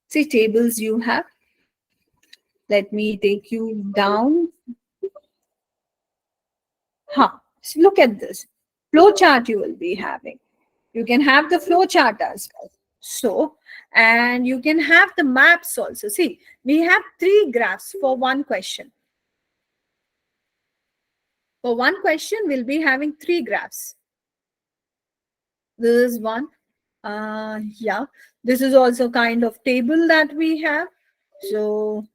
see tables you have. Let me take you down. So look at this flow chart you will be having. You can have the flow chart as well. So, and you can have the maps also. See, we have three graphs for one question. For one question, we'll be having three graphs. This is one. Yeah, this is also kind of table that we have. So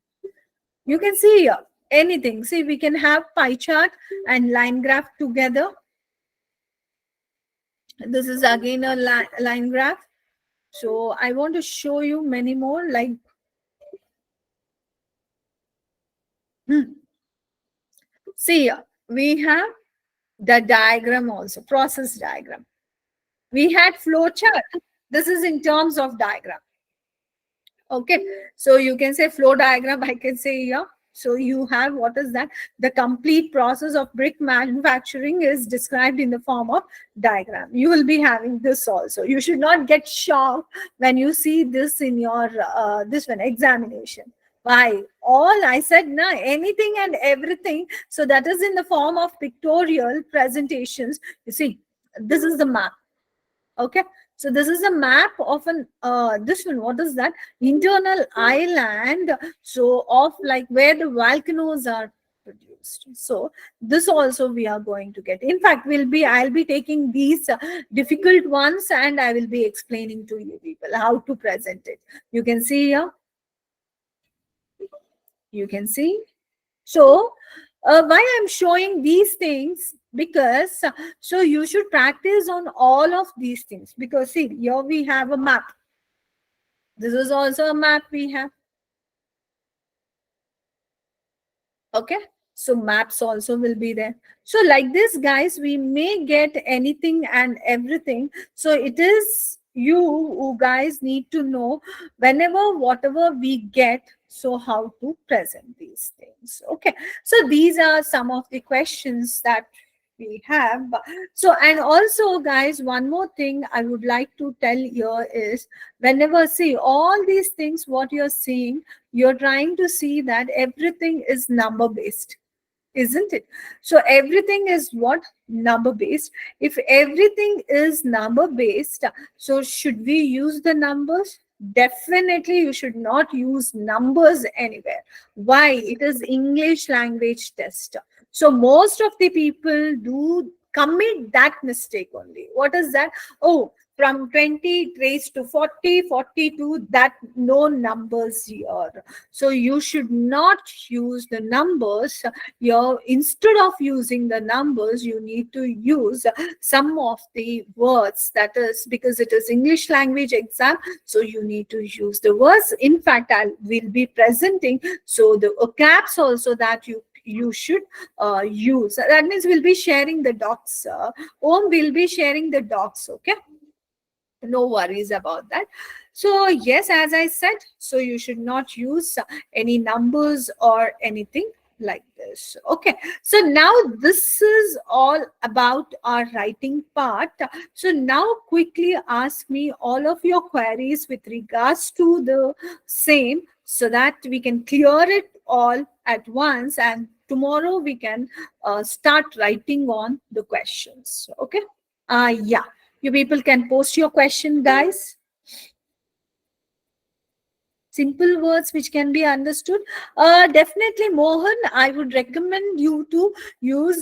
you can see here anything. See, we can have pie chart and line graph together. This is again a line graph. So I want to show you many more like see, we have the diagram also, process diagram. We had flow chart. This is in terms of diagram. Okay, so you can say flow diagram, I can say here. So you have, what is that? The complete process of brick manufacturing is described in the form of diagram. You will be having this also. You should not get shocked when you see this in your this one examination. Why? All I said, na, anything and everything. So that is in the form of pictorial presentations. You see, this is the map. Okay, so this is a map of an this one, what is that? Internal island, so of like where the volcanoes are produced. So this also we are going to get. In fact, I'll be taking these difficult ones and I will be explaining to you people how to present it. You can see here. You can see. So why I'm showing these things, because so you should practice on all of these things, because see, here we have a map. This is also a map we have. Okay, so maps also will be there. So like this, guys, we may get anything and everything. So it is you who guys need to know whenever whatever we get, so how to present these things. Okay, so these are some of the questions that we have. So, and also guys, one more thing I would like to tell here is, whenever see all these things what you're seeing, you're trying to see that everything is number based, isn't it? So everything is what? Number based. If everything is number based, so should we use the numbers? Definitely you should not use numbers anywhere. Why? It is English language test. So most of the people do commit that mistake only. What is that? Oh, from 20 raised to 40, 42, that no numbers here. So you should not use the numbers. Instead of using the numbers, you need to use some of the words. That is because it is English language exam. So you need to use the words. In fact, I will be presenting. So the vocabs also that you should use. That means we'll be sharing the docs. Om will be sharing the docs. Okay. No worries about that. So yes, as I said, so you should not use any numbers or anything like this. Okay, so now this is all about our writing part. So now quickly ask me all of your queries with regards to the same, so that we can clear it all at once, and tomorrow we can start writing on the questions. Okay. Yeah, you people can post your question, guys. Simple words which can be understood. Definitely, Mohan, I would recommend you to use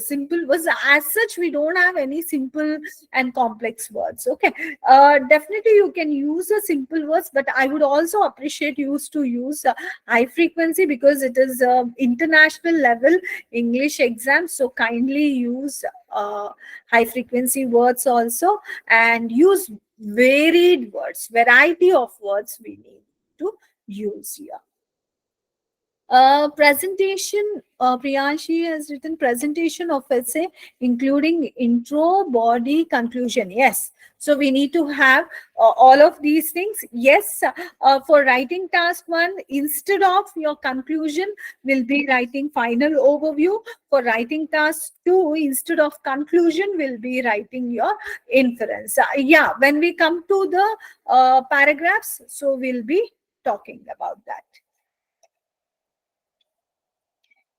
simple words. As such, we don't have any simple and complex words. Okay. Definitely, you can use a simple words, but I would also appreciate you to use high frequency, because it is international level English exam. So kindly use high frequency words also, and use varied words, variety of words we need to use here. Presentation, Priyanshi has written presentation of essay, including intro, body, conclusion. Yes. So we need to have all of these things. Yes. For writing task one, instead of your conclusion, we'll be writing final overview. For writing task two, instead of conclusion, we'll be writing your inference. Yeah. When we come to the paragraphs, so we'll be talking about that.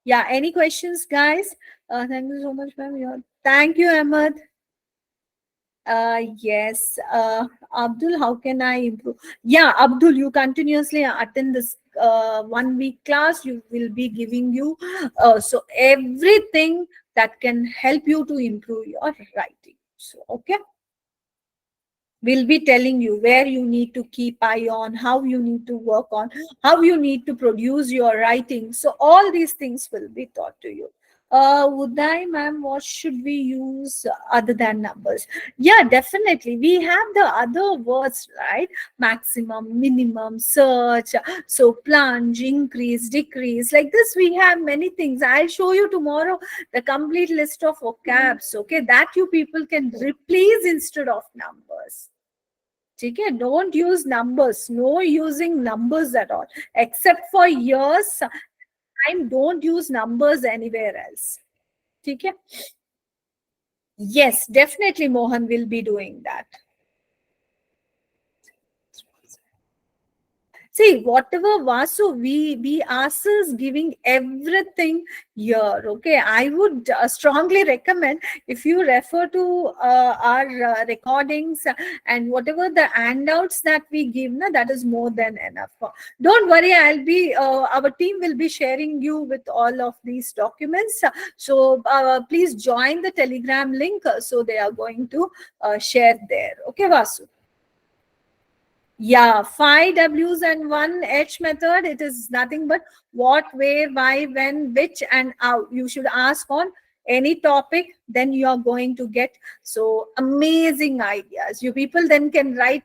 Yeah, any questions, guys? Thank you so much, ma'am. Thank you, Ahmed. Yes. Abdul, how can I improve? Yeah, Abdul, you continuously attend this 1 week class. You will be giving you so everything that can help you to improve your writing. So, okay. We'll be telling you where you need to keep eye on, how you need to work on, how you need to produce your writing. So all these things will be taught to you. Uday, ma'am, what should we use other than numbers? Yeah, definitely. We have the other words, right? Maximum, minimum, search, so plunge, increase, decrease. Like this, we have many things. I'll show you tomorrow the complete list of vocabs, okay, that you people can replace instead of numbers. Okay, don't use numbers. No using numbers at all. Except for years, time, don't use numbers anywhere else. Okay? Yes, definitely Mohan will be doing that. See, whatever Vasu, we ourselves giving everything here. Okay, I would strongly recommend, if you refer to our recordings and whatever the handouts that we give, na, that is more than enough. Don't worry, I'll be our team will be sharing you with all of these documents. So please join the Telegram link. So they are going to share there. Okay, Vasu. Yeah, 5 W's and 1 H method. It is nothing but what, where, why, when, which, and how. You should ask on any topic, then you are going to get so amazing ideas. You people then can write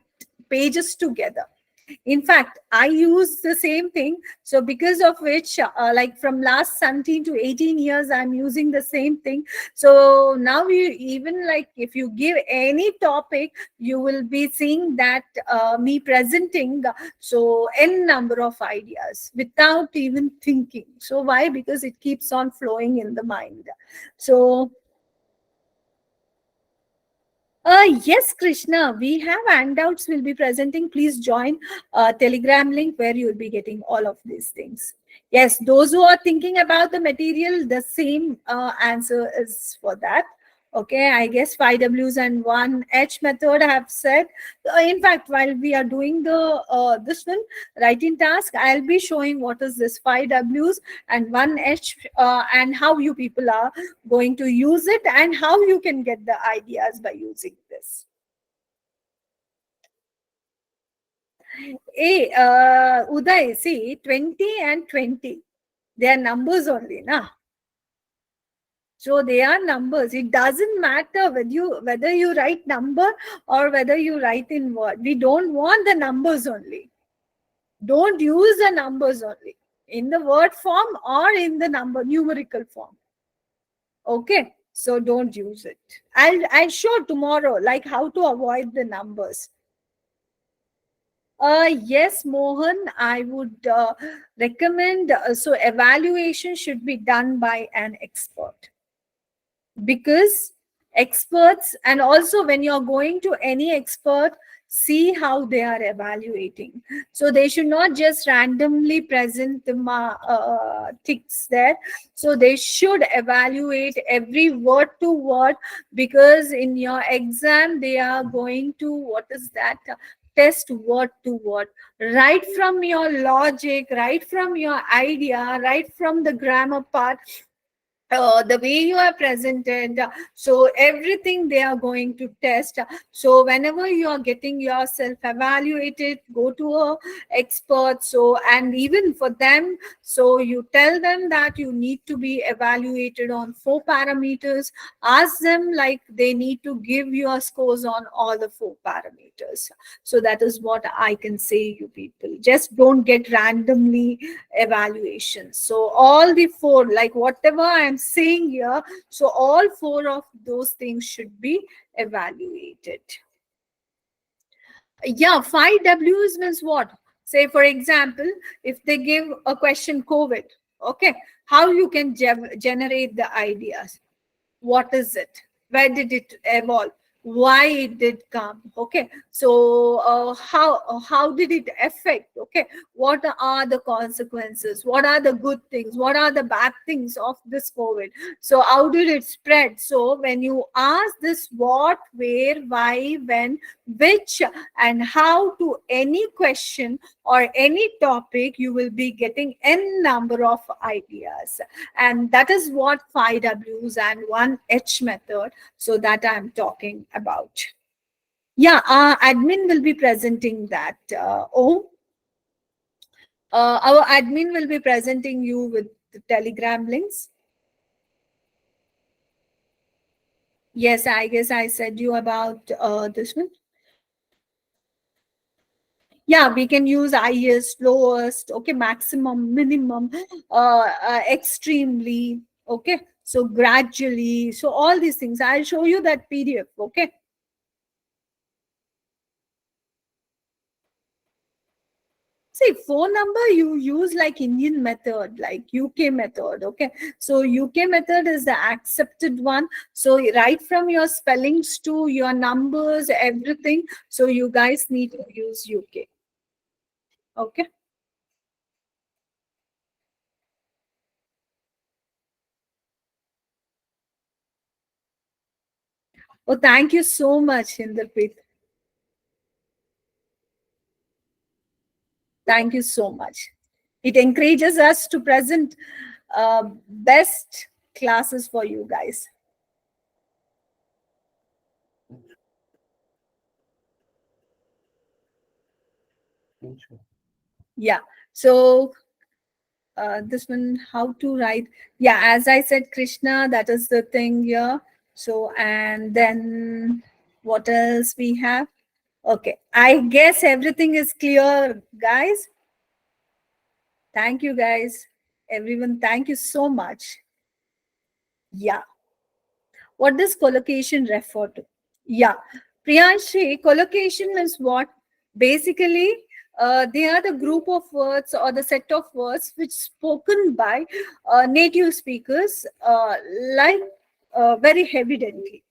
pages together. In fact, I use the same thing. So because of which, like from last 17 to 18 years, I'm using the same thing. So now you even, like, if you give any topic, you will be seeing that me presenting so n number of ideas without even thinking. So why? Because it keeps on flowing in the mind. So yes, Krishna, we have handouts we'll be presenting. Please join Telegram link where you'll be getting all of these things. Yes, those who are thinking about the material, the same answer is for that. Okay, I guess 5 W's and 1 H method I have said. In fact, while we are doing the this one writing task, I'll be showing what is this 5 W's and 1 H, and how you people are going to use it and how you can get the ideas by using this. Hey, Uday, see, 20 and 20, they are numbers only, na? So they are numbers. It doesn't matter whether you write number or whether you write in word. We don't want the numbers only. Don't use the numbers only in the word form or in the numerical form. Okay, so don't use it. I'll show tomorrow like how to avoid the numbers. Yes, Mohan, I would recommend. So, evaluation should be done by an expert, because experts, and also when you're going to any expert, see how they are evaluating. So they should not just randomly present the ticks there. So they should evaluate every word to word, because in your exam they are going to, what is that, test word to word, right from your logic, right from your idea, right from the grammar part, the way you are presented. So everything they are going to test. So whenever you are getting yourself evaluated, go to a expert. So, and even for them, so you tell them that you need to be evaluated on 4 parameters. Ask them like they need to give your scores on all the 4 parameters. So that is what I can say, you people, just don't get randomly evaluations. So all the four, like whatever I'm saying here, so all four of those things should be evaluated. Yeah, 5 W's means what? Say for example, if they give a question COVID, okay, how you can generate the ideas. What is it? Where did it evolve? Why it did come? Okay, so how did it affect? Okay, what are the consequences? What are the good things? What are the bad things of this COVID? So how did it spread? So when you ask this what, where, why, when, which, and how to any question or any topic, you will be getting n number of ideas. And that is what 5 W's and 1 H method, so that I'm talking about. Yeah, admin will be presenting that. Our admin will be presenting you with the Telegram links. Yes, I guess I said you about this one. Yeah, we can use highest, lowest, okay, maximum, minimum, extremely, okay, so gradually, so all these things. I'll show you that PDF, okay. See, phone number you use like Indian method, like UK method. Okay. So UK method is the accepted one. So right from your spellings to your numbers, everything. So you guys need to use UK. Okay. Oh, thank you so much, Hinderpreet. Thank you so much. It encourages us to present best classes for you guys. Yeah. So this one, how to write. Yeah, as I said, Krishna, that is the thing here. So, and then what else we have? Okay, I guess everything is clear, guys. Thank you, guys. Everyone, thank you so much. Yeah. What does collocation refer to? Yeah. Priyanshi, collocation means what? Basically, they are the group of words or the set of words which spoken by native speakers, like very evidently.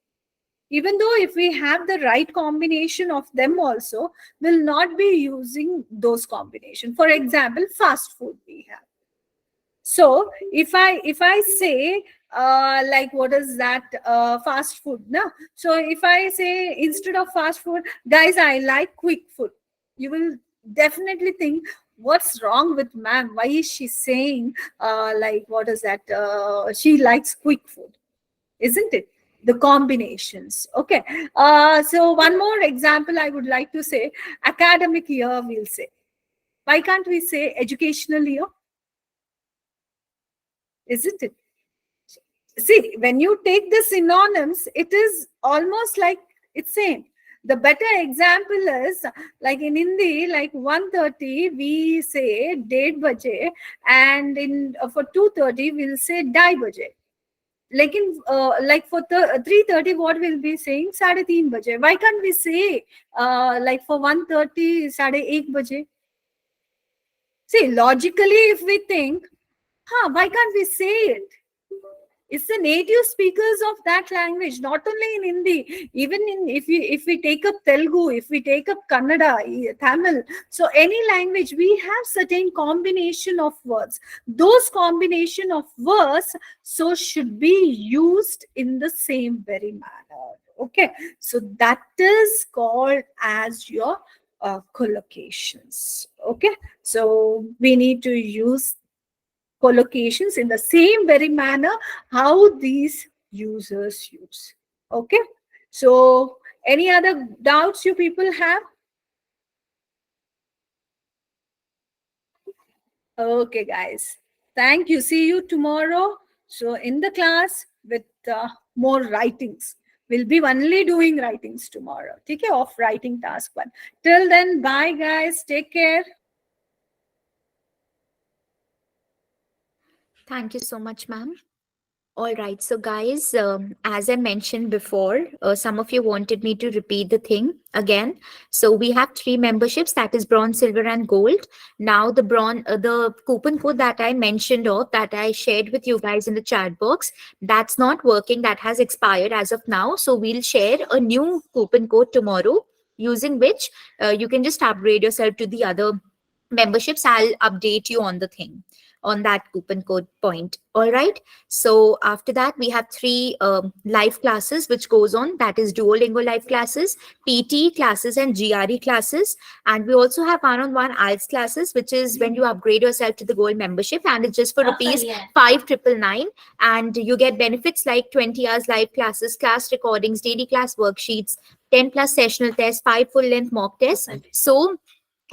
Even though if we have the right combination of them also, will not be using those combination. For example, fast food we have. So if I say like what is that, fast food now, so if I say instead of fast food, guys, I like quick food, you will definitely think what's wrong with ma'am, why is she saying like what is that, she likes quick food, isn't it? The combinations. Okay. So one more example I would like to say, academic year, we'll say. Why can't we say educational year? Isn't it? See, when you take the synonyms, it is almost like it's same. The better example is like in Hindi, like 1:30 we say 1:30 baje, and in for 2:30 we'll say 2:30 baje. like for the 3:30 what we'll be saying 3:30 baje. Why can't we say like for 1:30 1:30 baje? See, logically if we think, why can't we say it? It's the native speakers of that language, not only in Hindi, even in if we take up Telugu, if we take up Kannada, Tamil, so any language, we have certain combination of words. Those combination of words so should be used in the same very manner. Okay, so that is called as your collocations. Okay, so we need to use collocations in the same very manner how these users use. Okay, so any other doubts you people have? Okay, guys, thank you. See you tomorrow. So in the class with more writings. We'll be only doing writings tomorrow. Take care of writing task one. Till then, bye guys. Take care. Thank you so much, ma'am. All right. So, guys, as I mentioned before, some of you wanted me to repeat the thing again. So, we have three memberships, that is bronze, silver, and gold. Now, the coupon code that I mentioned of, that I shared with you guys in the chat box, that's not working. That has expired as of now. So, we'll share a new coupon code tomorrow, using which you can just upgrade yourself to the other memberships. I'll update you on the thing, on that coupon code point. All right. So after that, we have three live classes which goes on. That is Duolingo live classes, PT classes, and GRE classes. And we also have one-on-one IELTS classes, which is when you upgrade yourself to the gold membership, and it's just for rupees 5,999. And you get benefits like 20 hours live classes, class recordings, daily class worksheets, 10 plus sessional tests, 5 full-length mock tests. So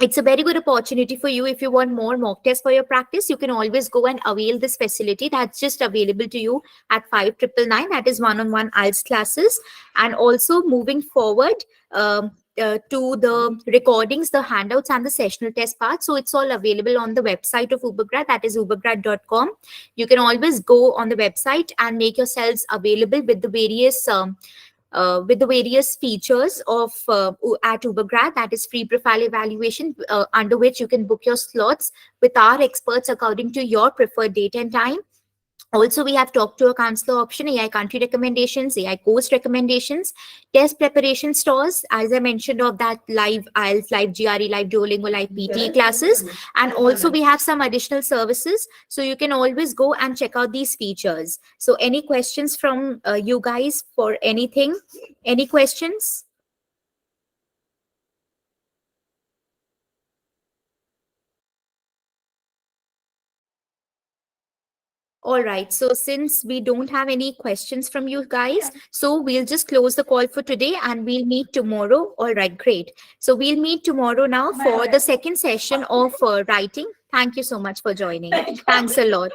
it's a very good opportunity for you. If you want more mock tests for your practice, you can always go and avail this facility that's just available to you at 5,999. That is one-on-one IELTS classes. And also moving forward to the recordings, the handouts, and the sessional test part. So it's all available on the website of Ubergrad, that is ubergrad.com. You can always go on the website and make yourselves available with the various features of at Ubergrad, that is free profile evaluation, under which you can book your slots with our experts according to your preferred date and time. Also, we have talk to a counselor option, AI country recommendations, AI course recommendations, test preparation stores, as I mentioned, of that live IELTS, live GRE, live Duolingo, live PT classes. And also we have some additional services. So you can always go and check out these features. So any questions from you guys for anything? Any questions? All right. So since we don't have any questions from you guys, so we'll just close the call for today and we'll meet tomorrow. All right, great. So we'll meet tomorrow now for the second session of writing. Thank you so much for joining. Thanks a lot.